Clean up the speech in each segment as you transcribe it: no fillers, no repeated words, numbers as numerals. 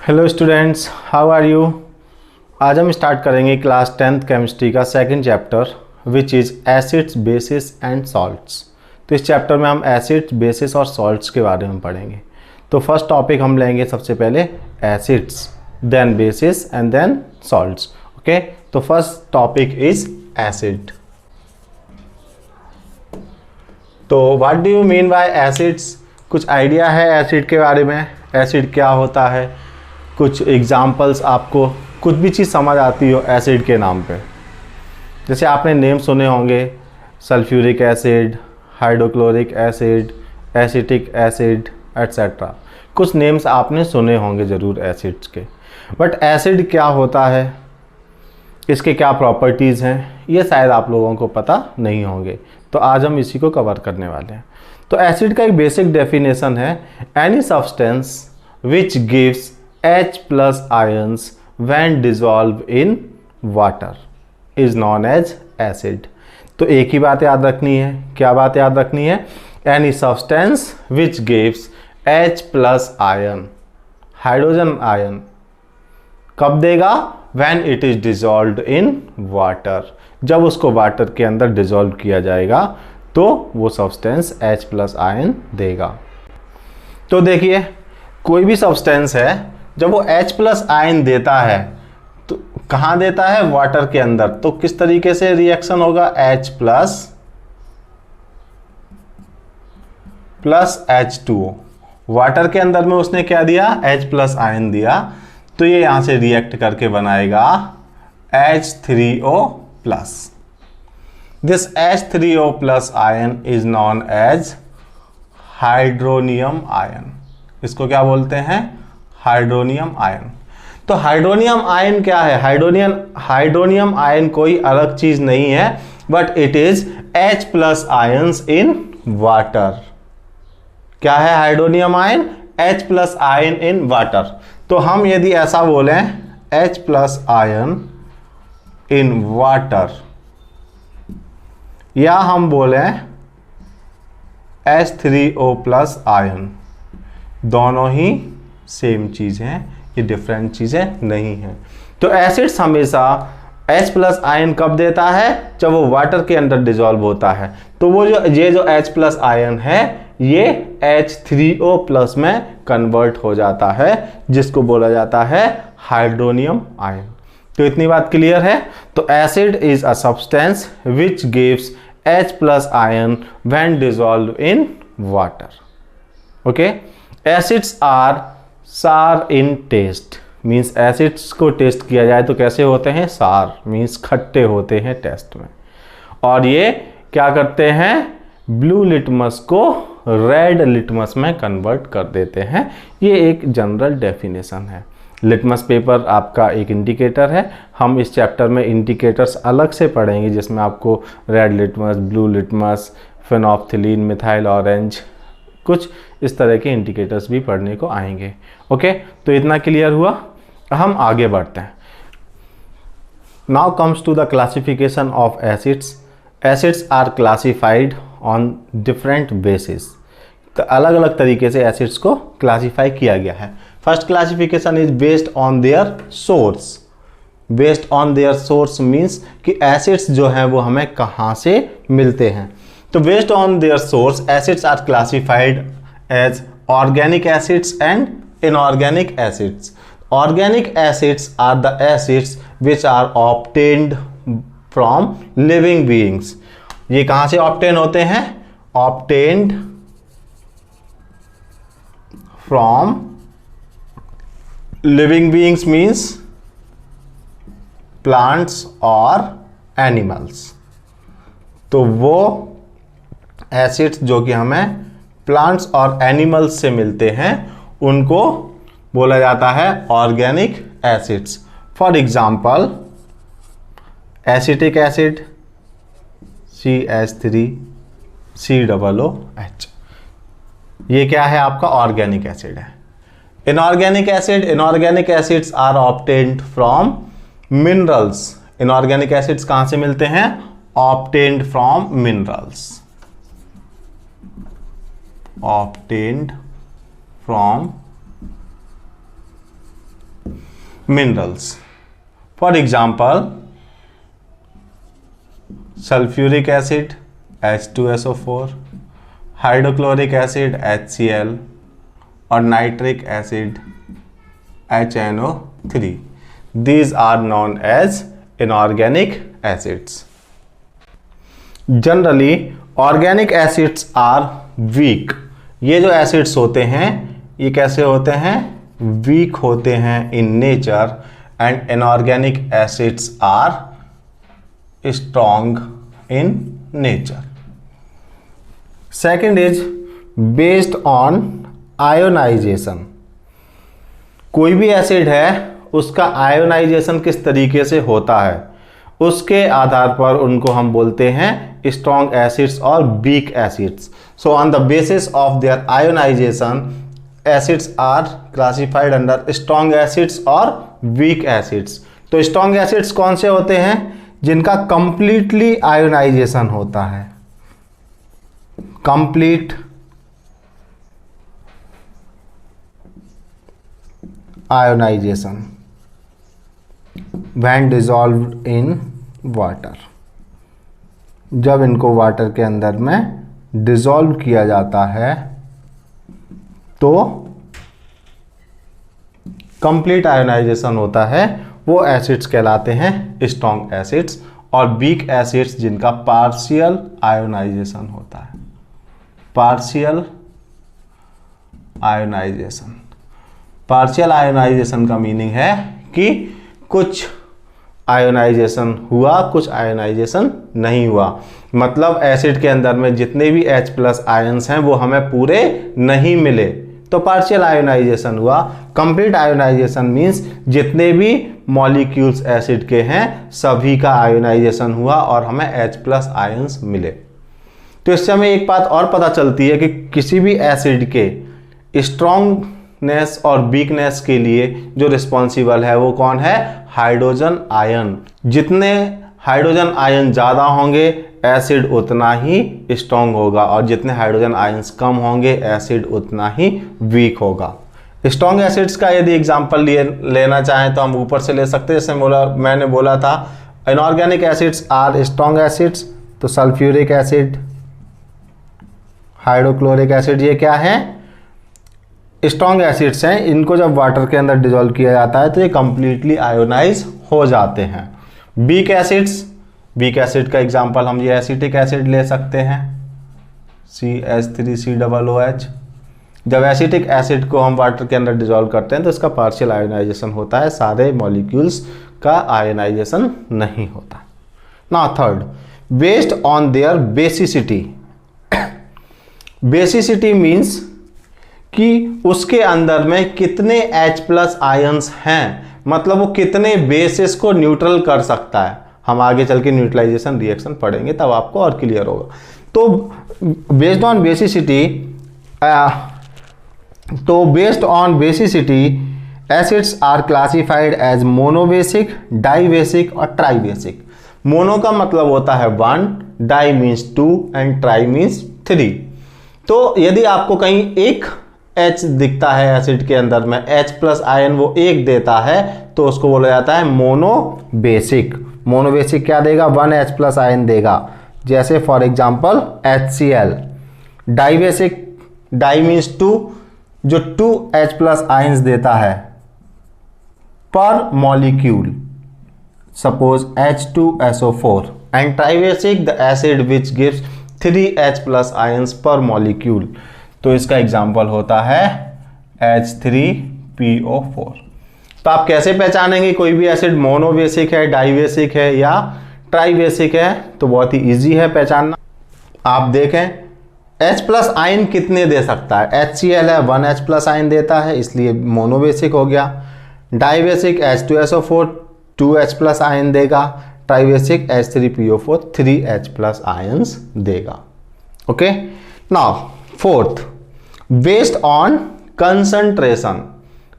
Hello students, how are you. आज हम start करेंगे क्लास 10th केमिस्ट्री का second chapter which is acids, bases and salts. तो इस चैप्टर में हम एसिड्स, बेसिस और सॉल्ट्स के बारे में पढ़ेंगे। तो फर्स्ट टॉपिक हम लेंगे सबसे पहले acids, then bases and then salts. Okay, तो फर्स्ट टॉपिक इज एसिड। तो what do you mean by acids? कुछ आइडिया है एसिड के बारे में? एसिड क्या होता है? कुछ एग्जाम्पल्स, आपको कुछ भी चीज़ समझ आती हो एसिड के नाम पे। जैसे आपने नेम सुने होंगे, sulphuric acid, hydrochloric acid, acetic acid etcetera. कुछ नेम्स आपने सुने होंगे ज़रूर एसिड्स के। बट एसिड क्या होता है, इसके क्या प्रॉपर्टीज़ हैं, ये शायद आप लोगों को पता नहीं होंगे। तो आज हम इसी को कवर करने वाले हैं। तो एसिड का एक बेसिक डेफिनेशन है, any substance which gives H+ ions when dissolved in water is known as acid। तो एक ही बात याद रखनी है। क्या बात याद रखनी है? Any substance which gives H+ ion, hydrogen ion, कब देगा? When it is dissolved in water, जब उसको वाटर के अंदर डिजोल्व किया जाएगा तो वो सब्सटेंस H+ आयन देगा। तो देखिए, कोई भी सब्सटेंस है जब वो H+ आयन देता है तो कहाँ देता है? वाटर के अंदर। तो किस तरीके से रिएक्शन होगा? H+ H2O। वाटर के अंदर में उसने क्या दिया? H+ आयन दिया। तो ये यहां से रिएक्ट करके बनाएगा H3O+। This H3O+ ion is known as hydronium ion. इसको क्या बोलते हैं? Hydronium ion. तो हाइड्रोनियम आयन क्या है? हाइड्रोनियम आयन कोई अलग चीज नहीं है, but it is H+ ions in water. क्या है hydronium ion? H+ ion in water. तो हम यदि ऐसा बोलें H+ आयन इन वाटर, या हम बोलें H3O+ आयन, दोनों ही सेम चीज हैं, ये डिफरेंट चीजें नहीं हैं। तो एसिड्स हमेशा H+ आयन कब देता है? जब वो वाटर के अंदर डिजोल्व होता है। तो वो जो H+ आयन है ये H3O+ में कन्वर्ट हो जाता है, जिसको बोला जाता है हाइड्रोनियम आयन। तो इतनी बात क्लियर है। तो acid is a substance which gives H+ ion when dissolve in water. Okay, acids are sour in taste, means acids को टेस्ट किया जाए तो कैसे होते हैं? सार मीन्स खट्टे होते हैं टेस्ट में। और ये क्या करते हैं? ब्लू लिटमस को रेड लिटमस में कन्वर्ट कर देते हैं। ये एक जनरल डेफिनेशन है। लिटमस पेपर आपका एक इंडिकेटर है। हम इस चैप्टर में इंडिकेटर्स अलग से पढ़ेंगे, जिसमें आपको red litmus, blue litmus, phenolphthalein, methyl orange, कुछ इस तरह के इंडिकेटर्स भी पढ़ने को आएंगे। ओके, तो इतना क्लियर हुआ। हम आगे बढ़ते हैं। Now comes to the classification of acids. Acids are classified on different basis. तो अलग अलग तरीके से एसिड्स को क्लासिफाई किया गया है। First classification is based on their source. Based on their source means कि एसिड्स जो हैं वो हमें कहाँ से मिलते हैं। तो based on their source acids are classified as organic acids and inorganic acids. Organic acids are the acids which are obtained from living beings. ये कहाँ से ऑब्टेन होते हैं? Obtained from living beings means plants और animals. तो वो acids जो कि हमें प्लांट्स और एनिमल्स से मिलते हैं उनको बोला जाता है organic acids. For example acetic acid CH3COOH, ये क्या है? आपका ऑर्गेनिक एसिड है। Inorganic acids are obtained from minerals. Inorganic acids कहां से मिलते हैं? Obtained from minerals. obtained from minerals. For example, sulfuric acid H2SO4, hydrochloric acid HCl और nitric acid HNO3. These are known as inorganic acids. Generally, organic acids are weak. ये जो acids होते हैं ये कैसे होते हैं? Weak होते हैं in nature, and inorganic acids are strong in nature. Second is based on ionization. कोई भी एसिड है उसका आयोनाइजेशन किस तरीके से होता है उसके आधार पर उनको हम बोलते हैं स्ट्रॉन्ग एसिड्स और weak acids. So on the basis of their ionisation acids are classified under strong acids और वीक एसिड्स. तो स्ट्रॉन्ग एसिड्स कौन से होते हैं? जिनका कंप्लीटली आयोनाइजेशन होता है. Complete ionisation when dissolved in water. जब इनको वाटर के अंदर में डिसॉल्व किया जाता है तो कंप्लीट आयोनाइजेशन होता है. वो एसिड्स कहलाते हैं स्ट्रॉन्ग एसिड्स. और वीक एसिड्स जिनका पार्शियल आयोनाइजेशन होता है. Partial ionisation. पार्शियल आयोनाइजेशन का मीनिंग है कि कुछ आयोनाइजेशन हुआ कुछ आयोनाइजेशन नहीं हुआ. मतलब एसिड के अंदर में जितने भी H+ आयंस हैं वो हमें पूरे नहीं मिले तो पार्शियल आयोनाइजेशन हुआ. कंप्लीट आयोनाइजेशन मींस जितने भी मॉलिक्यूल्स एसिड के हैं सभी का आयोनाइजेशन हुआ और हमें H+ आयंस मिले. तो इससे हमें एक बात और पता चलती है कि किसी भी एसिड के स्ट्रॉन्गनेस और वीकनेस के लिए जो रिस्पॉन्सिबल है वो कौन है? Hydrogen ion. जितने हाइड्रोजन आयन ज़्यादा होंगे एसिड उतना ही स्ट्रॉन्ग होगा और जितने हाइड्रोजन आयंस कम होंगे एसिड उतना ही वीक होगा. स्ट्रॉन्ग एसिड्स का यदि एग्जांपल लेना चाहें तो हम ऊपर से ले सकते हैं. जैसे मैंने बोला था inorganic acids are strong acids. तो सल्फ्यूरिक एसिड, हाइड्रोक्लोरिक एसिड ये क्या है? स्ट्रॉन्ग एसिड्स हैं. इनको जब वाटर के अंदर डिसॉल्व किया जाता है तो ये कंप्लीटली आयोनाइज हो जाते हैं. वीक एसिड्स, वीक एसिड का एग्जांपल हम ये एसिटिक एसिड ले सकते हैं CH3COOH. जब एसिटिक एसिड को हम वाटर के अंदर डिसॉल्व करते हैं तो इसका पार्शियल आयोनाइजेशन होता है. सारे मॉलिक्यूल्स का आयोनाइजेशन नहीं होता. Now third, based on there basicity. Basicity means कि उसके अंदर में कितने H+ आयंस हैं. मतलब वो कितने बेसिस को न्यूट्रल कर सकता है. हम आगे चल के न्यूट्रलाइजेशन रिएक्शन पढ़ेंगे तब आपको और क्लियर होगा. तो based on basicity acids are classified as monobasic, dibasic और ट्राइबेसिक. मोनो का मतलब होता है 1, di means 2 and tri means 3. तो यदि आपको कहीं एक H दिखता है एसिड के अंदर में H+ आयन वो एक देता है तो उसको बोला जाता है मोनोबेसिक. मोनोबेसिक क्या देगा? 1 H+ आयन देगा. जैसे for example HCl. Dibasic, di means 2, जो 2 H+ आयंस देता है per molecule. Suppose H2SO4. And tribasic the acid which gives 3 H+ ions per molecule. तो इसका एग्जाम्पल होता है H3PO4. तो आप कैसे पहचानेंगे कोई भी एसिड मोनोबेसिक है, डाइबेसिक है या ट्राइबेसिक है? तो बहुत ही इजी है पहचानना. आप देखें H+ आयन कितने दे सकता है. HCl है 1 H+ आयन देता है इसलिए मोनोबेसिक हो गया. डाइबेसिक H2SO4 2 H+ आयन देगा. ट्राइबेसिक H3PO4 3 H+ आयंस देगा. Okay. Now fourth, based on concentration.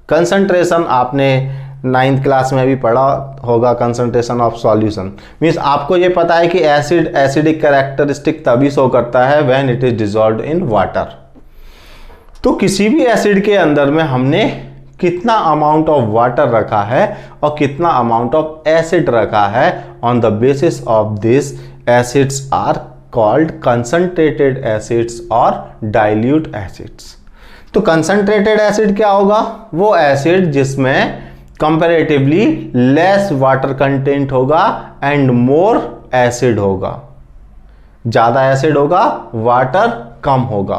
Concentration आपने 9th क्लास में भी पढ़ा होगा. कंसंट्रेशन ऑफ सॉल्यूशन मीन्स आपको ये पता है कि एसिडिक कैरेक्टरिस्टिक तभी शो करता है when it is dissolved in water. तो किसी भी एसिड के अंदर में हमने कितना अमाउंट ऑफ वाटर रखा है और कितना अमाउंट ऑफ एसिड रखा है। On the basis of this acids are called concentrated acids और डाइल्यूट एसिड्स। तो कंसंट्रेटेड एसिड क्या होगा? वो एसिड जिसमें कंपैरेटिवली लेस वाटर कंटेंट होगा एंड मोर एसिड होगा। ज्यादा एसिड होगा, वाटर कम होगा,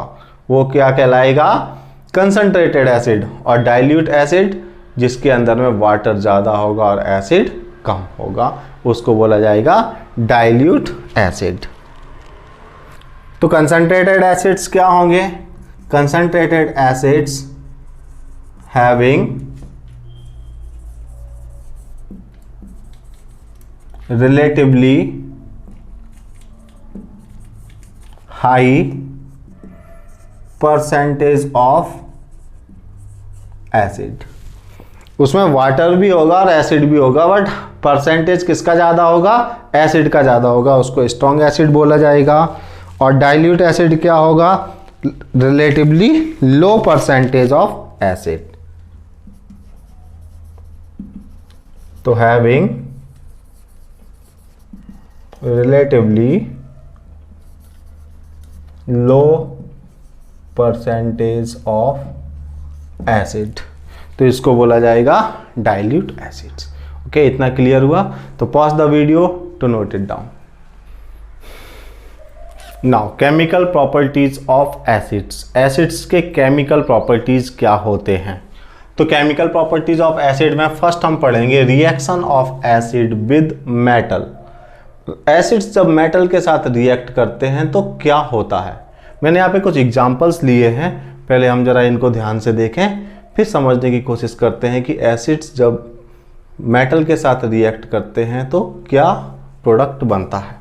वो क्या कहलाएगा? Concentrated acid. और डाइल्यूट एसिड जिसके अंदर में वाटर ज्यादा होगा और एसिड कम होगा, उसको बोला जाएगा डाइल्यूट एसिड। तो कंसंट्रेटेड एसिड्स क्या होंगे? Concentrated acids having relatively high percentage of acid। उसमें वाटर भी होगा और एसिड भी होगा, बट परसेंटेज किसका ज़्यादा होगा? एसिड का ज़्यादा होगा, उसको स्ट्रॉन्ग एसिड बोला जाएगा। और डाइल्यूट एसिड क्या होगा? Relatively low percentage of acid. तो having relatively low percentage of acid, तो इसको बोला जाएगा dilute acids। ओके, इतना क्लियर हुआ? तो pause the video to note it down. Now chemical properties of acids. Acids के केमिकल प्रॉपर्टीज क्या होते हैं? तो केमिकल प्रॉपर्टीज ऑफ एसिड में फर्स्ट हम पढ़ेंगे reaction of acid with metal. Acids जब मेटल के साथ रिएक्ट करते हैं तो क्या होता है? मैंने यहाँ पे कुछ एग्जांपल्स लिए हैं, पहले हम जरा इनको ध्यान से देखें, फिर समझने की कोशिश करते हैं कि एसिड्स जब मेटल के साथ रिएक्ट करते हैं तो क्या प्रोडक्ट बनता है।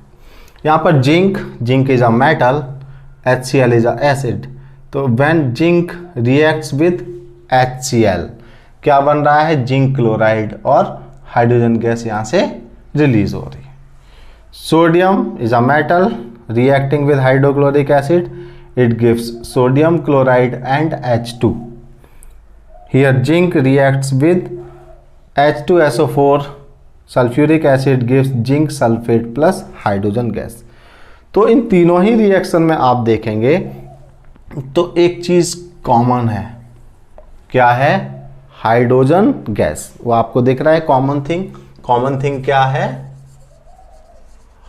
यहाँ पर zinc is a metal, HCl is a acid. तो when zinc reacts with HCl क्या बन रहा है? जिंक क्लोराइड और हाइड्रोजन गैस यहाँ से रिलीज हो रही है। Sodium is a metal reacting with hydrochloric acid. It gives sodium chloride and H2. Here zinc reacts with H2SO4. Sulfuric acid gives zinc sulfate plus hydrogen gas. तो इन तीनों ही reaction में आप देखेंगे तो एक चीज कॉमन है। क्या है? Hydrogen gas. वो आपको दिख रहा है कॉमन थिंग। कॉमन थिंग क्या है?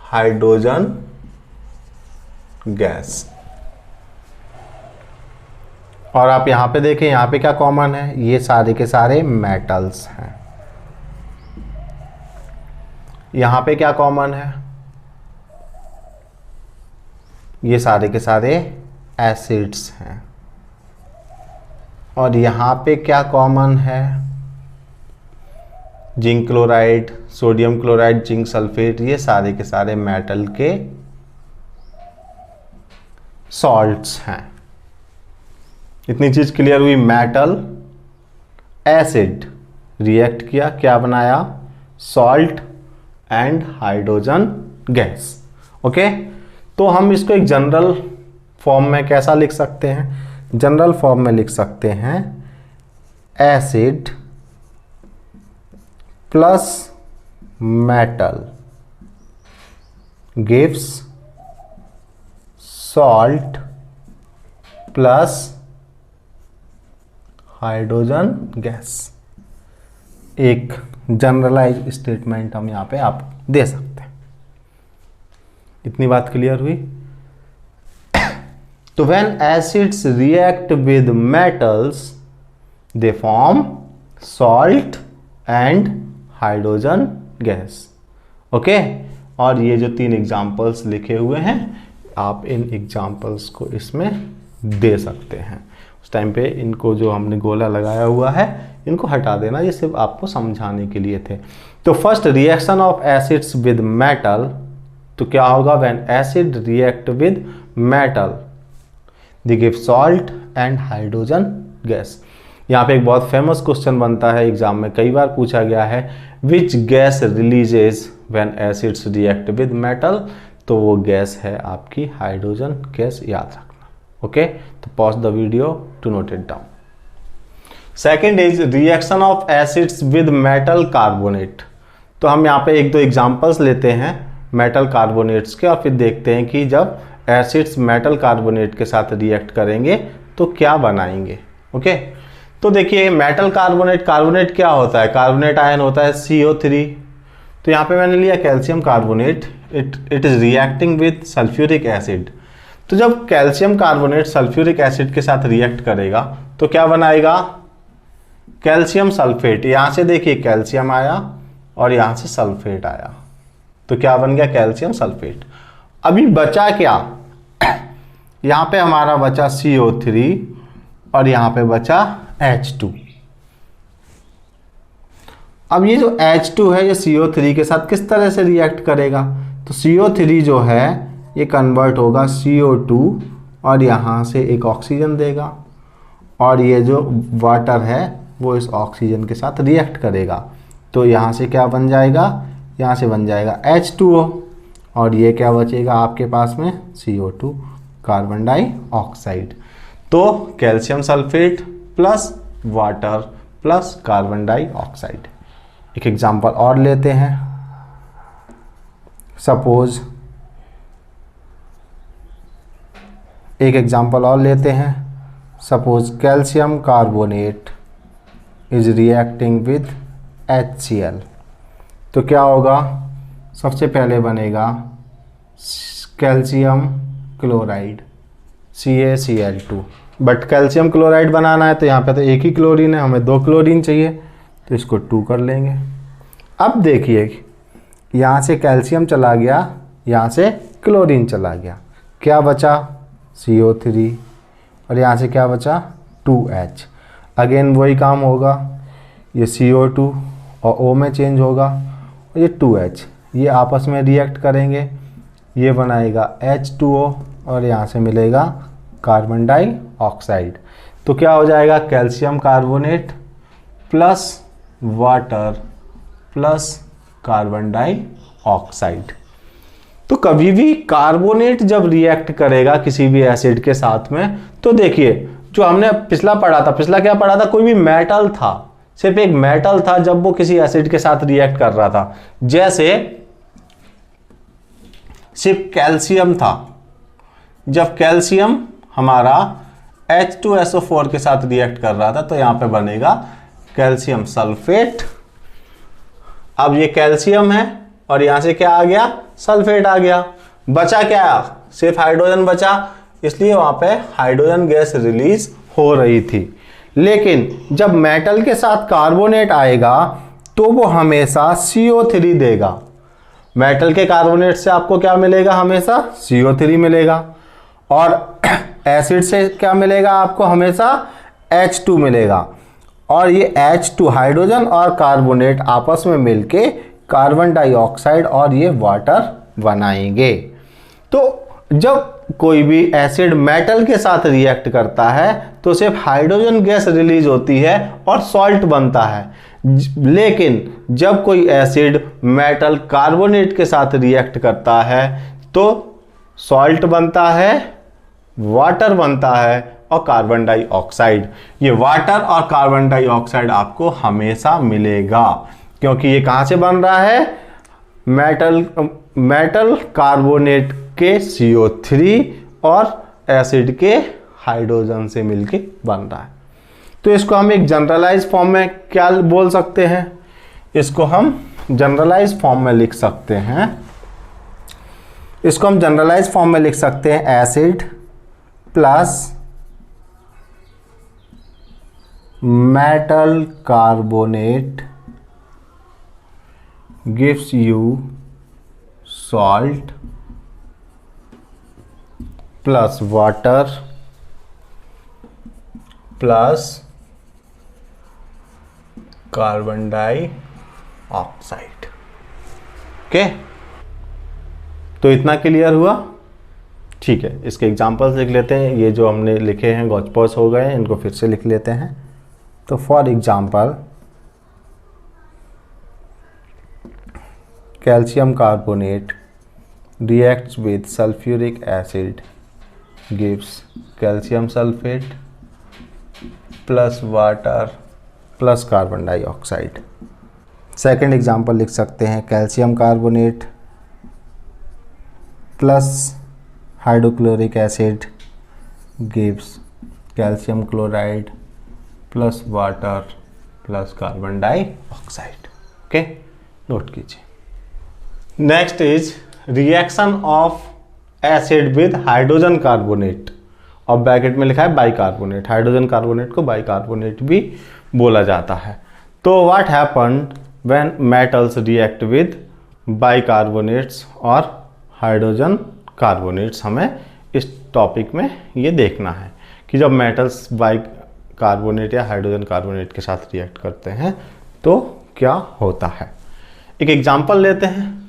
Hydrogen gas. और आप यहां पे देखें, यहां पे क्या कॉमन है? ये सारे के सारे मेटल्स हैं। यहां पे क्या कॉमन है? ये सारे के सारे एसिड्स हैं। और यहां पे क्या कॉमन है? Zinc chloride, sodium chloride, zinc sulphate, ये सारे के सारे मेटल के सॉल्ट्स हैं। इतनी चीज क्लियर हुई? मेटल एसिड रिएक्ट किया, क्या बनाया? Salt and hydrogen gas. Okay, तो हम इसको एक जनरल फॉर्म में कैसा लिख सकते हैं? जनरल फॉर्म में लिख सकते हैं acid plus metal gives salt plus hydrogen gas. एक जनरलाइज स्टेटमेंट हम यहां पे आप दे सकते हैं। इतनी बात क्लियर हुई? तो when acids react with metals they form salt and hydrogen gas. Okay, और ये जो 3 एग्जाम्पल्स लिखे हुए हैं आप इन एग्जाम्पल्स को इसमें दे सकते हैं। उस टाइम पे इनको जो हमने गोला लगाया हुआ है इनको हटा देना, ये सिर्फ आपको समझाने के लिए थे। तो first reaction of acids with metal, तो क्या होगा? When acid react with metal they give salt and hydrogen gas. यहाँ पे एक बहुत फेमस क्वेश्चन बनता है, एग्जाम में कई बार पूछा गया है, which gas releases when acids react with metal. तो वो गैस है आपकी हाइड्रोजन गैस, याद रखना। ओके, तो pause the video to note it down. Second is reaction of acids with metal carbonate. तो हम यहाँ पे एक दो एग्जांपल्स लेते हैं मेटल कार्बोनेट्स के और फिर देखते हैं कि जब एसिड्स मेटल कार्बोनेट के साथ रिएक्ट करेंगे तो क्या बनाएंगे। ओके, तो देखिए मेटल कार्बोनेट, कार्बोनेट क्या होता है, कार्बोनेट आयन होता है CO3। तो यहाँ पे मैंने लिया calcium carbonate, it is reacting with sulphuric acid. तो जब कैल्शियम कार्बोनेट सल्फ्यूरिक एसिड के साथ रिएक्ट करेगा तो क्या बनाएगा, कैल्शियम सल्फेट। यहां से देखिए कैल्शियम आया और यहां से सल्फेट आया, तो क्या बन गया, कैल्शियम सल्फेट। अभी बचा क्या, यहां पे हमारा बचा CO3 और यहां पे बचा H2। अब ये जो H2 है ये CO3 के साथ किस तरह से रिएक्ट करेगा, तो CO3 जो है ये कन्वर्ट होगा CO2 और यहाँ से एक ऑक्सीजन देगा और ये जो वाटर है वो इस ऑक्सीजन के साथ रिएक्ट करेगा। तो यहाँ से क्या बन जाएगा, यहाँ से बन जाएगा H2O और ये क्या बचेगा आपके पास में, CO2 कार्बन डाइऑक्साइड। तो calcium sulphate plus water plus carbon dioxide. एक एग्जांपल और लेते हैं, सपोज एक एग्जांपल और लेते हैं, suppose calcium carbonate is reacting with HCl। तो क्या होगा, सबसे पहले बनेगा calcium chloride CaCl2। But calcium chloride बनाना है तो यहाँ पे तो एक ही क्लोरीन है, हमें 2 क्लोरीन चाहिए तो इसको 2 कर लेंगे। अब देखिए यहाँ से कैल्शियम चला गया, यहाँ से क्लोरीन चला गया, क्या बचा CO3 और यहाँ से क्या बचा 2H। अगेन वही काम होगा, ये CO2 और O में चेंज होगा और ये 2H, ये आपस में रिएक्ट करेंगे, ये बनाएगा H2O और यहाँ से मिलेगा कार्बन डाइऑक्साइड। तो क्या हो जाएगा, calcium carbonate plus water plus carbon dioxide. तो कभी भी कार्बोनेट जब रिएक्ट करेगा किसी भी एसिड के साथ में, तो देखिए जो हमने पिछला पढ़ा था, पिछला क्या पढ़ा था, कोई भी मेटल था, सिर्फ एक मेटल था जब वो किसी एसिड के साथ रिएक्ट कर रहा था, जैसे सिर्फ कैल्शियम था, जब कैल्शियम हमारा H2SO4 के साथ रिएक्ट कर रहा था तो यहां पे बनेगा कैल्शियम सल्फेट। अब ये कैल्शियम है और यहां से क्या आ गया, सल्फेट आ गया, बचा क्या, सिर्फ हाइड्रोजन बचा, इसलिए वहां पे हाइड्रोजन गैस रिलीज हो रही थी। लेकिन जब मेटल के साथ कार्बोनेट आएगा तो वो हमेशा CO3 देगा। मेटल के कार्बोनेट से आपको क्या मिलेगा, हमेशा CO3 मिलेगा, और एसिड से क्या मिलेगा आपको, हमेशा H2 मिलेगा। और ये H2 हाइड्रोजन और कार्बोनेट आपस में मिलके कार्बन डाइऑक्साइड और ये वाटर बनाएंगे। तो जब कोई भी एसिड मेटल के साथ रिएक्ट करता है तो सिर्फ हाइड्रोजन गैस रिलीज होती है और सॉल्ट बनता है। लेकिन जब कोई एसिड मेटल कार्बोनेट के साथ रिएक्ट करता है तो सॉल्ट बनता है, वाटर बनता है और कार्बन डाइऑक्साइड। ये वाटर और कार्बन डाइऑक्साइड आपको हमेशा मिलेगा, क्योंकि ये कहां से बन रहा है, मेटल कार्बोनेट के CO3 और एसिड के हाइड्रोजन से मिलके बन रहा है। तो इसको हम एक जनरलाइज फॉर्म में क्या बोल सकते हैं, इसको हम जनरलाइज फॉर्म में लिख सकते हैं, इसको हम जनरलाइज फॉर्म में लिख सकते हैं, acid plus metal carbonate gives you salt plus water plus carbon dioxide. Okay, तो इतना क्लियर हुआ। ठीक है, इसके एग्जांपल्स लिख लेते हैं, ये जो हमने लिखे हैं गॉचपॉस हो गए, इनको फिर से लिख लेते हैं। तो for example calcium carbonate reacts with sulfuric acid gives calcium sulfate plus water plus carbon dioxide. Second example लिख सकते हैं calcium carbonate plus hydrochloric acid gives calcium chloride plus water plus carbon dioxide. Okay, note कीजिए। Next is reaction of acid with hydrogen carbonate, और bracket में लिखा है bicarbonate. Hydrogen carbonate को bicarbonate भी बोला जाता है। तो what happen when metals react with bicarbonates और हाइड्रोजन कार्बोनेट्स, हमें इस टॉपिक में ये देखना है कि जब मेटल्स बाइकार्बोनेट या हाइड्रोजन कार्बोनेट के साथ रिएक्ट करते हैं तो क्या होता है। एक एग्जांपल लेते हैं।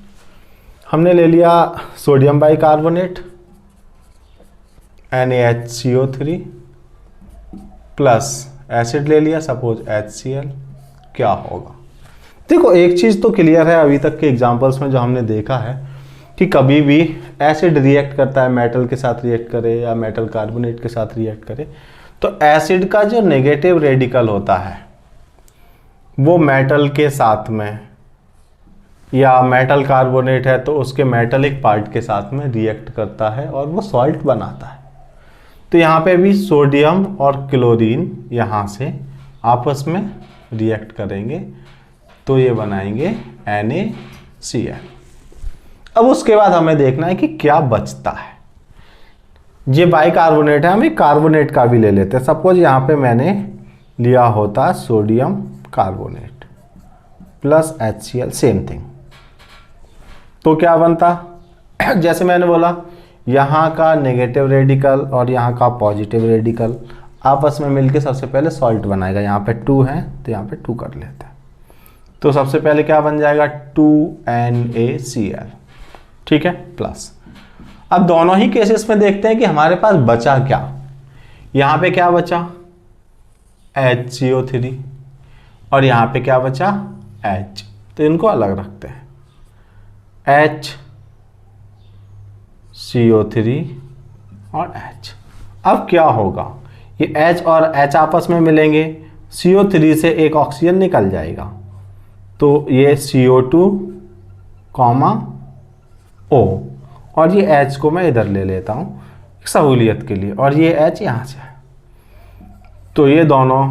हमने ले लिया sodium bicarbonate NaHCO3 plus acid ले लिया सपोज HCl, क्या होगा। देखो एक चीज़ तो क्लियर है अभी तक के एग्जांपल्स में जो हमने देखा है कि कभी भी एसिड रिएक्ट करता है, मेटल के साथ रिएक्ट करे या मेटल कार्बोनेट के साथ रिएक्ट करे, तो एसिड का जो नेगेटिव रेडिकल होता है वो मेटल के साथ में, या मेटल कार्बोनेट है तो उसके मेटलिक पार्ट के साथ में रिएक्ट करता है और वो सॉल्ट बनाता है। तो यहाँ पे भी सोडियम और क्लोरीन यहाँ से आपस में रिएक्ट करेंगे तो ये बनाएंगे NaCl। अब उसके बाद हमें देखना है कि क्या बचता है। ये बाइकार्बोनेट है, हम एक कार्बोनेट का भी ले लेते हैं। सपोज यहाँ पे मैंने लिया होता sodium carbonate plus HCl, same thing. तो क्या बनता, जैसे मैंने बोला यहाँ का नेगेटिव रेडिकल और यहाँ का पॉजिटिव रेडिकल आपस में मिलके सबसे पहले सॉल्ट बनाएगा। यहाँ पे 2 है तो यहाँ पे 2 कर लेते हैं। तो सबसे पहले क्या बन जाएगा 2NaCl, ठीक है, प्लस। अब दोनों ही केसेस में देखते हैं कि हमारे पास बचा क्या। यहाँ पे क्या बचा HCO3 और यहाँ पे क्या बचा H, तो इनको अलग रखते हैं HCO3 और H। अब क्या होगा, ये H और H आपस में मिलेंगे, CO3 से एक ऑक्सीजन निकल जाएगा तो ये CO2, O, और ये H को मैं इधर ले लेता हूँ सहूलियत के लिए, और ये H यहाँ से है। तो ये दोनों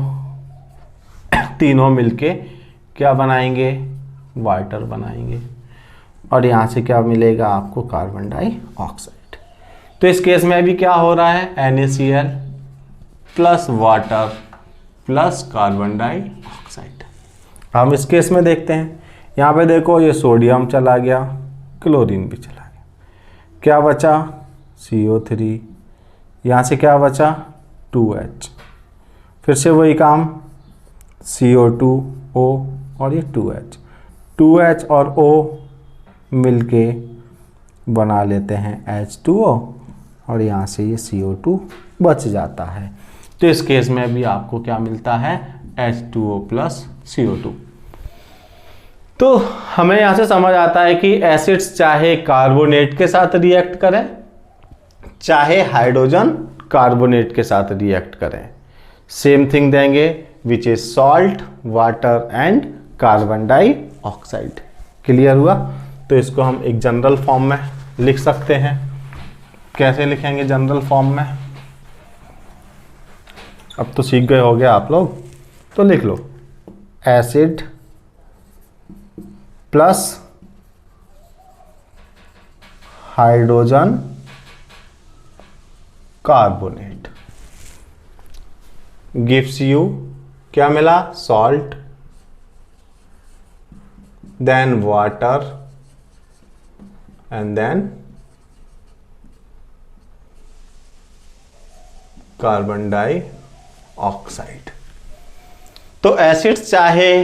तीनों मिलके क्या बनाएंगे, वाटर बनाएंगे, और यहाँ से क्या मिलेगा आपको, कार्बन डाइऑक्साइड। तो इस केस में भी क्या हो रहा है, NaCl plus water plus carbon dioxide. हम इस केस में देखते हैं, यहाँ पे देखो ये सोडियम चला गया, क्लोरीन भी चला गया, क्या बचा CO3, यहाँ से क्या बचा 2H, फिर से वही काम CO2O और ये 2H और O मिलके बना लेते हैं H2O, और यहाँ से ये CO2 बच जाता है। तो इस केस में भी आपको क्या मिलता है, H2O प्लस CO2। तो हमें यहाँ से समझ आता है कि एसिड्स चाहे कार्बोनेट के साथ रिएक्ट करें चाहे हाइड्रोजन कार्बोनेट के साथ रिएक्ट करें, सेम थिंग देंगे, which is salt, water and carbon dioxide. Clear हुआ। तो इसको हम एक जनरल फॉर्म में लिख सकते हैं। कैसे लिखेंगे जनरल फॉर्म में, अब तो सीख गए होगे आप लोग, तो लिख लो acid plus hydrogen carbonate gives you, क्या मिला, salt, then water and then carbon dioxide. तो एसिड्स चाहे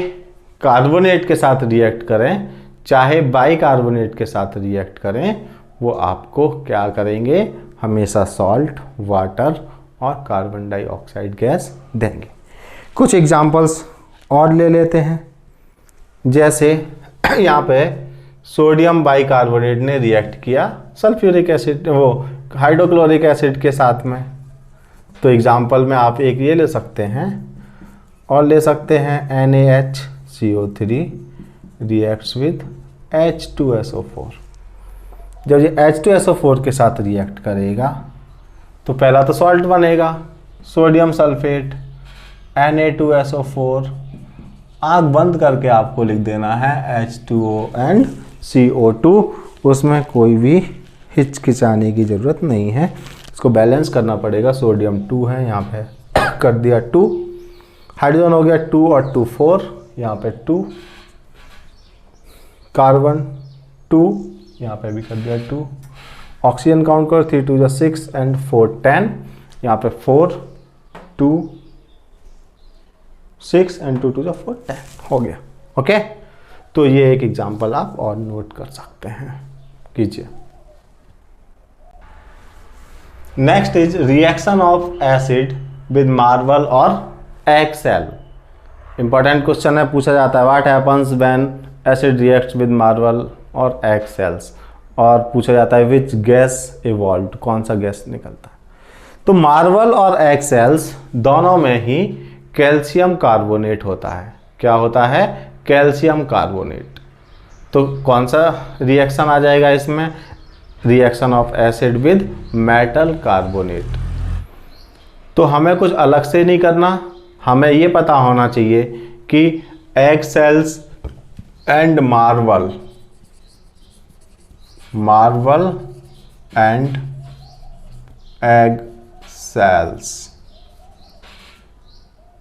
कार्बोनेट के साथ रिएक्ट करें चाहे बाइकार्बोनेट के साथ रिएक्ट करें, वो आपको क्या करेंगे, हमेशा सॉल्ट, वाटर और कार्बन डाइऑक्साइड गैस देंगे। कुछ एग्जांपल्स और ले लेते हैं। जैसे यहाँ पे सोडियम बाइकार्बोनेट ने रिएक्ट किया सल्फ्यूरिक एसिड, वो हाइड्रोक्लोरिक एसिड के साथ में, तो एग्जांपल में आप एक ये ले सकते हैं, और ले सकते हैं NaHCO3 रिएक्ट्स विद H2SO4। जब ये H2SO4 के साथ रिएक्ट करेगा तो पहला तो सॉल्ट बनेगा, सोडियम सल्फेट Na2SO4। आँख बंद करके आपको लिख देना है H2O एंड CO2, उसमें कोई भी हिचकिचाने की ज़रूरत नहीं है। इसको बैलेंस करना पड़ेगा। सोडियम 2 है, यहाँ पे कर दिया 2, हाइड्रोजन हो गया 2 और 2 4, यहाँ पे 2, कार्बन 2, यहाँ पे भी कर दिया 2, ऑक्सीजन काउंट करो 3 2 6 एंड 4 10, यहाँ पे 4 2 6 एंड 2 2 4 10 हो गया। ओके, तो ये एक एग्जांपल आप और नोट कर सकते हैं, कीजिए। Next is reaction of acid with marble और एग सेल। इंपॉर्टेंट क्वेश्चन है, पूछा जाता है what happens when acid reacts with marble और एग सेल्स, और पूछा जाता है विच गैस इवॉल्व्ड, कौन सा गैस निकलता है। तो मार्बल और एग सेल्स दोनों में ही कैल्शियम कार्बोनेट होता है। क्या होता है? Calcium carbonate. तो कौन सा रिएक्शन आ जाएगा इसमें? Reaction of acid with metal carbonate. तो हमें कुछ अलग से नहीं करना, हमें ये पता होना चाहिए कि egg cells and marble and egg cells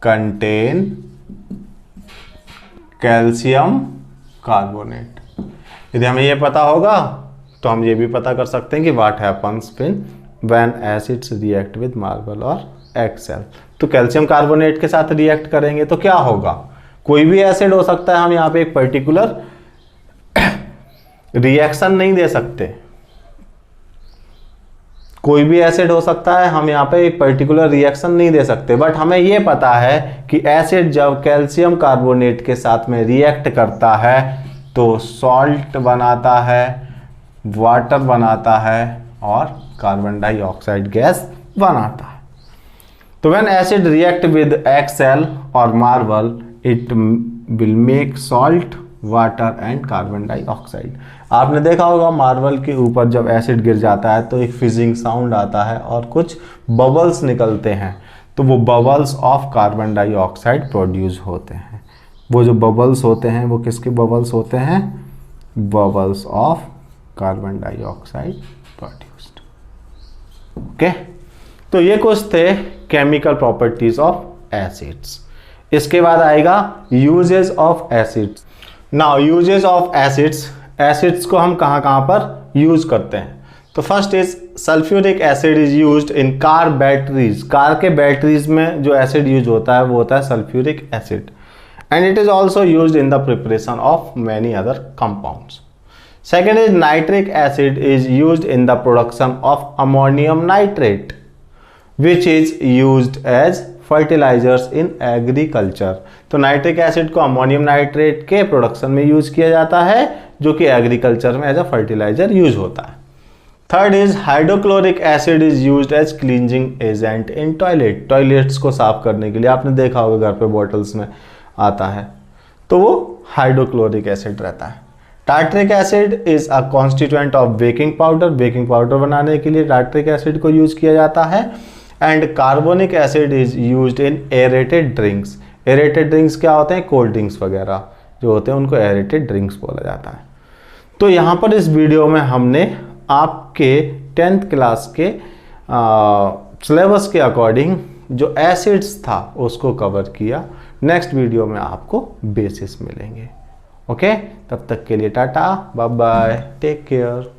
contain calcium carbonate. यदि हमें ये पता होगा तो हम ये भी पता कर सकते हैं कि what happens when acids react with marble और एग सेल। तो कैल्शियम कार्बोनेट के साथ रिएक्ट करेंगे तो क्या होगा? कोई भी एसिड हो सकता है, हम यहाँ पे एक पर्टिकुलर रिएक्शन नहीं दे सकते। कोई भी एसिड हो सकता है, हम यहाँ पे एक पर्टिकुलर रिएक्शन नहीं दे सकते, बट हमें ये पता है कि एसिड जब कैल्शियम कार्बोनेट के साथ में रिएक्ट करता है तो सॉल्ट बनाता है, वाटर बनाता है और कार्बन डाइऑक्साइड गैस बनाता है। तो when acid react with egg shell और marble it will make salt, water and carbon dioxide. आपने देखा होगा मार्बल के ऊपर जब एसिड गिर जाता है तो एक फिजिंग साउंड आता है और कुछ बबल्स निकलते हैं, तो वो bubbles of carbon dioxide produce होते हैं। वो जो बबल्स होते हैं वो किसके बबल्स होते हैं? Bubbles of carbon dioxide produced. Okay, तो ये कुछ थे केमिकल प्रॉपर्टीज ऑफ एसिड्स। इसके बाद आएगा uses of acids. Now uses of acids, acids को हम कहाँ कहाँ पर यूज करते हैं? तो first is sulphuric acid is used in car batteries. Car के बैटरीज में जो एसिड यूज होता है वो होता है sulphuric acid, and it is also used in the preparation of many other compounds. Second is nitric acid is used in the production of ammonium nitrate which is used as fertilisers in agriculture. तो nitric acid को ammonium nitrate के production में use किया जाता है, जो कि agriculture में एज अ फर्टिलाइजर यूज होता है। Third is hydrochloric acid is used as cleansing agent in toilet. Toilets को साफ करने के लिए आपने देखा होगा घर पे बॉटल्स में आता है, तो वो हाइड्रोक्लोरिक एसिड रहता है। Tartaric acid is a constituent of baking powder. Baking powder बनाने के लिए टार्ट्रिक एसिड को यूज किया जाता है। And carbonic acid is used in aerated drinks. Aerated drinks क्या होते हैं? कोल्ड ड्रिंक्स वगैरह जो होते हैं उनको एरेटेड ड्रिंक्स बोला जाता है। तो यहाँ पर इस वीडियो में हमने आपके 10th क्लास के सिलेबस के अकॉर्डिंग जो एसिड्स था उसको कवर किया। नेक्स्ट वीडियो में आपको बेसिस मिलेंगे। ओके, तब तक के लिए tata, bye bye, take care.